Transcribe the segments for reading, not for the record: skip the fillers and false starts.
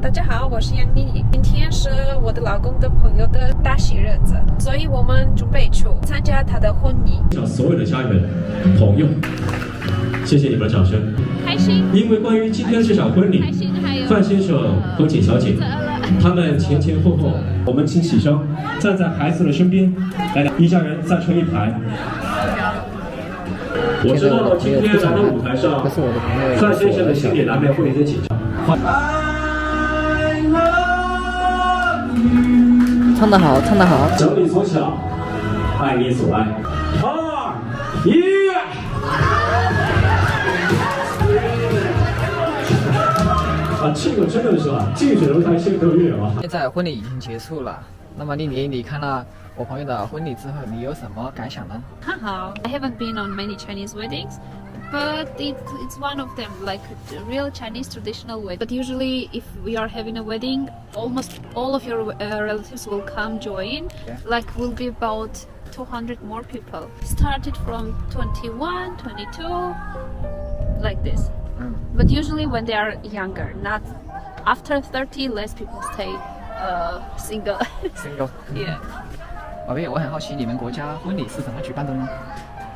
大家好，我是杨莉莉。今天是我的老公的朋友的大喜日子，所以我们准备去参加他的婚礼。向所有的家人、朋友，谢谢你们的掌声。开心。因为关于今天这场婚礼，范先生和景小姐，他们前前后后，我们请喜生站在孩子的身边，来，一家人站成一排。我知道今天来到舞台上，范先生的心里难免会有点紧张。唱得好，唱得好。想你所想，爱你所爱。2、1。这个真的是近水楼台先得月啊！现在婚礼已经结束了，那么丽丽，你看了我朋友的婚礼之后，你有什么感想呢？还好 I haven't been on many Chinese weddings, but it's one of them, like a real Chinese traditional wedding. But usually, if we are having a wedding, almost all of your relatives will come join. Yeah. Like, will be about 200 more people. Started from 21, 22, like this. But usually when they are younger, not after 30, less people stay single. Single. Yeah. 宝贝，我很好奇你们国家婚礼是怎么举办的呢？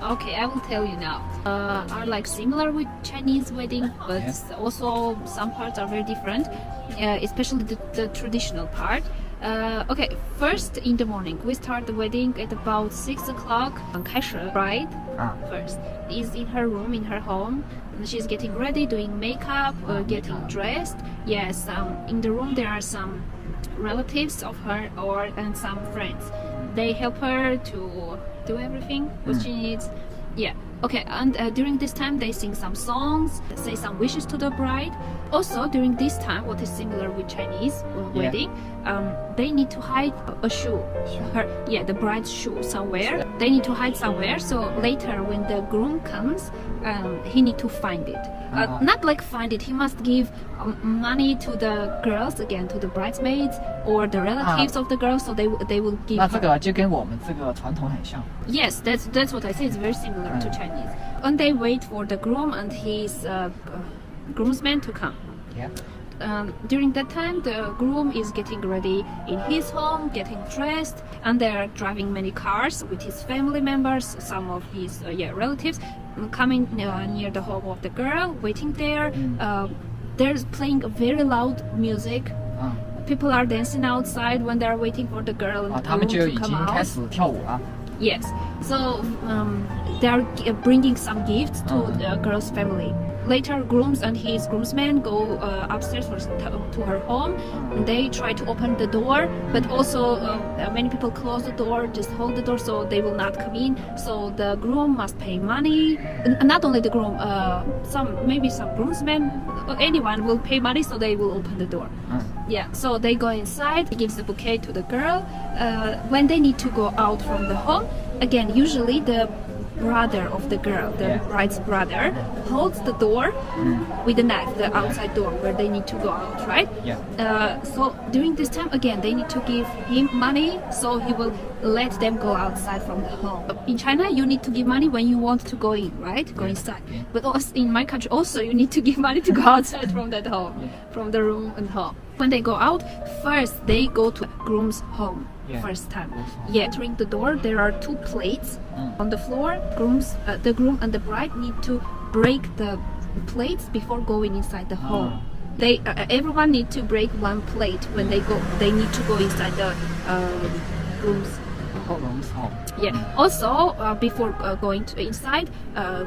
Okay, I will tell you now. Are like similar with Chinese wedding, but also some parts are very different, especially the traditional part. Okay, first in the morning, we start the wedding at about 6 o'clock. 开始 bride first is in her room, in her home. And she's getting ready, doing makeup, getting dressed. Yes, in the room there are some relatives of her and some friends. They help her to do everything what she needs. Yeah. Okay, and during this time they sing some songs, say some wishes to the bride. Also, during this time, what is similar with Chinese wedding, they need to hide a shoe, the bride's shoe somewhere. They need to hide somewhere, so later when the groom comes, he need to find it. Not like find it, he must give money to the girls, again to the bridesmaids or the relatives of the girls, so they will give. 那这个就跟我们这个传统很像。 Yes, that's what I say. It's very similar to Chinese. And they wait for the groom and his groomsmen to come. Yeah. During that time, the groom is getting ready in his home, getting dressed, and they're driving many cars with his family members, some of his relatives, coming near the home of the girl, waiting there. They're playing very loud music. People are dancing outside when they're waiting for the girl and the 他们 groom 就 to 已 come 经开 out. 始跳舞了。 Yes, so they are bringing some gifts to the girl's family. Later, grooms and his groomsmen go upstairs to her home. They try to open the door, but also many people close the door, just hold the door so they will not come in. So the groom must pay money. Not only the groom, maybe some groomsmen, anyone will pay money so they will open the door. Yeah, so they go inside, he gives the bouquet to the girl. When they need to go out from the home, again, usually the brother of the girl, the bride's brother, holds the door with a knife, the outside door where they need to go out, right? Yeah. So during this time, again, they need to give him money, so he will let them go outside from the home. In China, you need to give money when you want to go in, right? Go inside. But also in my country, also you need to give money to go outside from that home, from the room and home. When they go out, first they go to groom's home. First time. Entering the door, there are 2 plates on the floor. The groom and the bride need to break the plates before going inside the home. Everyone need to break 1 plate when they go. They need to go inside the groom's home. Yeah. Also, before going to inside,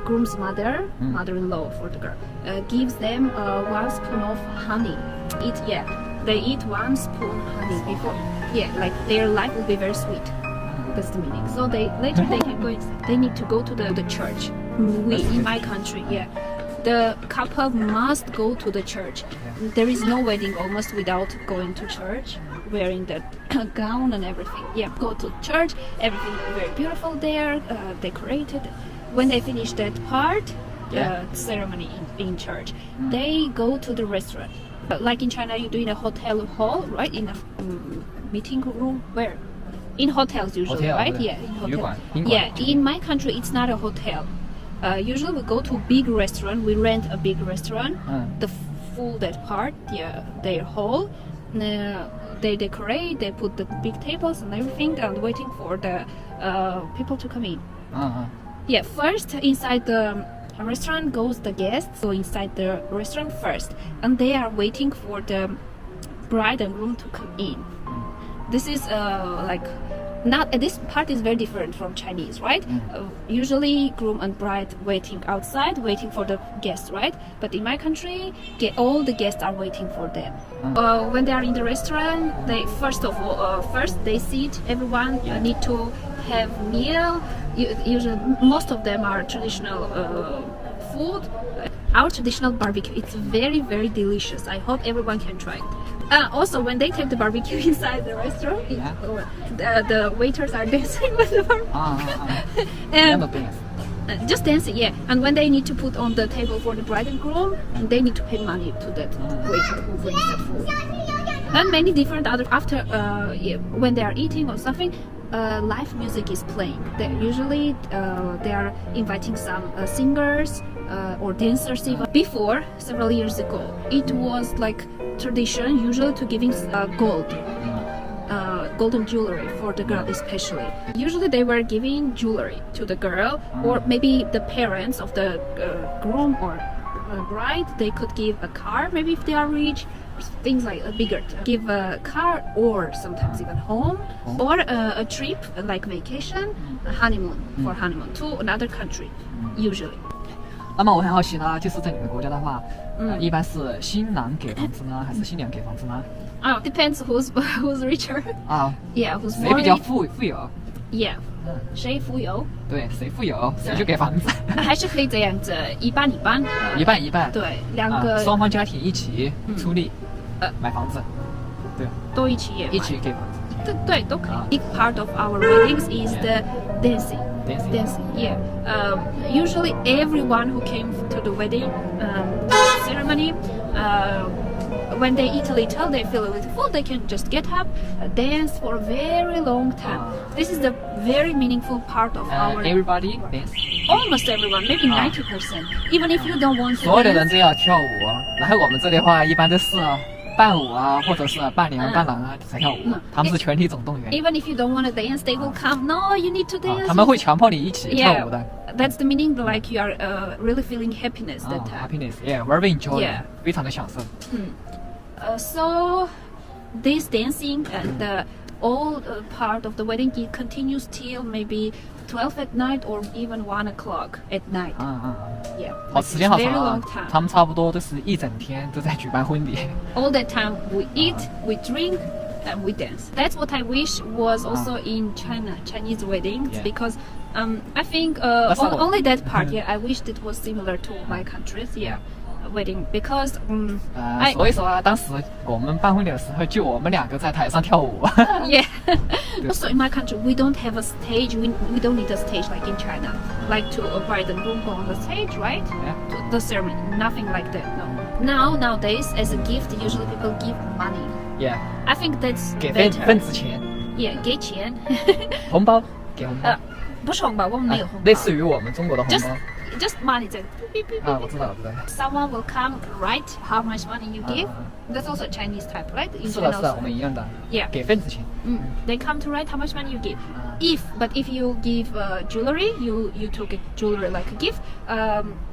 groom's mother-in-law for the girl, gives them 1 spoon of honey. They eat 1 spoon honey before. Like their life will be very sweet. That's the meaning. So later they can go inside. They need to go to the church. In my country, the couple must go to the church. There is no wedding almost without going to church, wearing the gown and everything. Go to church. Everything is very beautiful there, decorated. When they finish that part, the ceremony in church, they go to the restaurant. Like in China, you do in a hotel hall, right? In a meeting room, where? In hotels usually, right? Yeah, in hotel. In my country, it's not a hotel. Usually we go to a big restaurant. We rent a big restaurant. The full that part, yeah, their hall. They decorate, they put the big tables and everything, and waiting for the people to come in. Yeah, first inside the restaurant goes the guests, go inside the restaurant first, and they are waiting for the bride and groom to come in. This is like not this part is very different from Chinese, right? Usually groom and bride waiting outside, waiting for the guests, right? But in my country, all the guests are waiting for them. When they are in the restaurant, they first they sit. Everyone need to have meal. Usually, most of them are traditional food. Our traditional barbecue. It's very, very delicious. I hope everyone can try it. Also, when they take the barbecue inside the restaurant, the waiters are dancing with the barbecue. And just dancing, yeah. And when they need to put on the table for the bride and groom, they need to pay money to that waiter who brings the food. And many different other when they are eating or something, live music is playing. Usually they are inviting some singers or dancers even. Before, several years ago, it was like tradition usually to giving golden jewelry for the girl especially. Usually they were giving jewelry to the girl, or maybe the parents of the groom or bride, they could give a car, maybe if they are rich, things like bigger, give a car or sometimes even home, or a trip like vacation, a honeymoon to another country usually. 那么我很好奇呢，就是在你们国家的话，一般是新郎给房子呢，还是新娘给房子呢？ Depends who's richer. Yeah, who's 谁比较富有 ？Yeah. 谁富有？对，谁富有谁就给房子。还是可以这样子，一半一半。一半一半。对，两个双方家庭一起出力买房子，对，都一起一起给房子。对，都可以。Big part of our weddings is the dancing. Yeah. Usually everyone who came to the wedding ceremony, when they eat a little, they feel a little full, they can just get up, dance for a very long time. This is the very meaningful part of our. Everybody dance. Almost everyone, maybe 90%. Even if you don't want to. 所有的人都要跳舞，然后我们这里的话一般都是伴舞啊，或者是伴娘、伴郎啊才跳舞，他们是全体总动员。Even if you don't want to dance, they will come. No, you need to dance. 他们会强迫你一起跳舞的。That's the meaning, like you are really feeling happiness that time. Happiness, yeah, very enjoy. 非常的享受。So this dancing and all part of the wedding it continues till maybe 12 at night or even 1 o'clock at night. Yeah. 好，时间好长啊！他们差不多都是一整天都在举办婚礼。All that time we eat, we drink, and we dance. That's what I wish was also in Chinese weddings, because I think only that part. Yeah, I wished it was similar to my country's. Yeah. Wedding because 所以说啊，当时我们办婚礼的时候，就我们两个在台上跳舞。Yeah. Also in my country, we don't have a stage. We don't need a stage like in China, like to a bride and groom go on the stage, right? Yeah. To the ceremony, nothing like that. No. Nowadays, as a gift, usually people give money. Yeah. I think that's 给 better. 份子钱。Yeah, 给钱。红包，给红包。不是红包，我们没有红包。类似于我们中国的红包。Just money. 我知道。Someone will come write how much money you give. That's also Chinese type, right? 是的，我们一样的。Yeah. 给份子钱。They come to write how much money you give. If you give jewelry, you took a jewelry like a gift.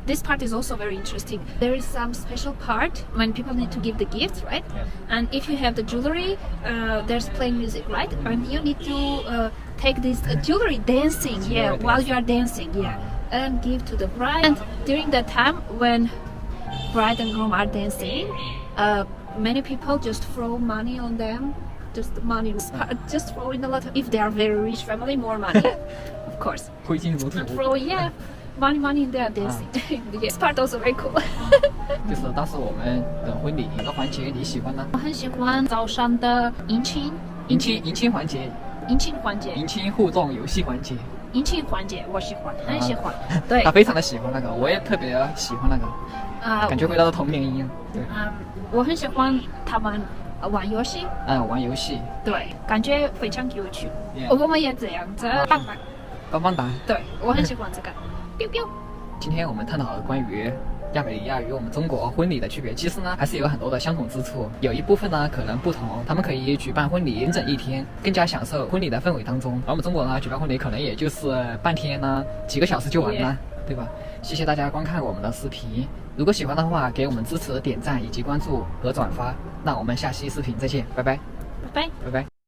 This part is also very interesting. There is some special part when people need to give the gifts, right? And if you have the jewelry, there's playing music, right? And you need to take this jewelry dancing, while you are dancing, and give to the bride. And during that time when bride and groom are dancing, many people just throw money on them. Just throw in a lot. If they are very rich family, more money, of course. 挥金如土。Throw money in there dancing. This part also very cool. 就是当时我们的婚礼哪个环节你喜欢呢？我很喜欢早上的迎亲环节。迎亲互动游戏环节。迎亲环节我喜欢，很喜欢。对。他非常的喜欢那个，我也特别喜欢那个。感觉回到了童年一样。对。我很喜欢他们玩游戏。玩游戏。对，感觉非常有趣。我们也这样子。棒棒哒。对，我很喜欢这个。biu biu。今天我们探讨了关于亚美尼亚与我们中国婚礼的区别，其实呢还是有很多的相同之处，有一部分呢可能不同，他们可以举办婚礼整整一天，更加享受婚礼的氛围当中，而我们中国呢举办婚礼可能也就是半天呢，几个小时就完了，对吧？谢谢大家观看我们的视频，如果喜欢的话，给我们支持、点赞以及关注和转发。那我们下期视频再见，拜拜，拜拜，拜拜。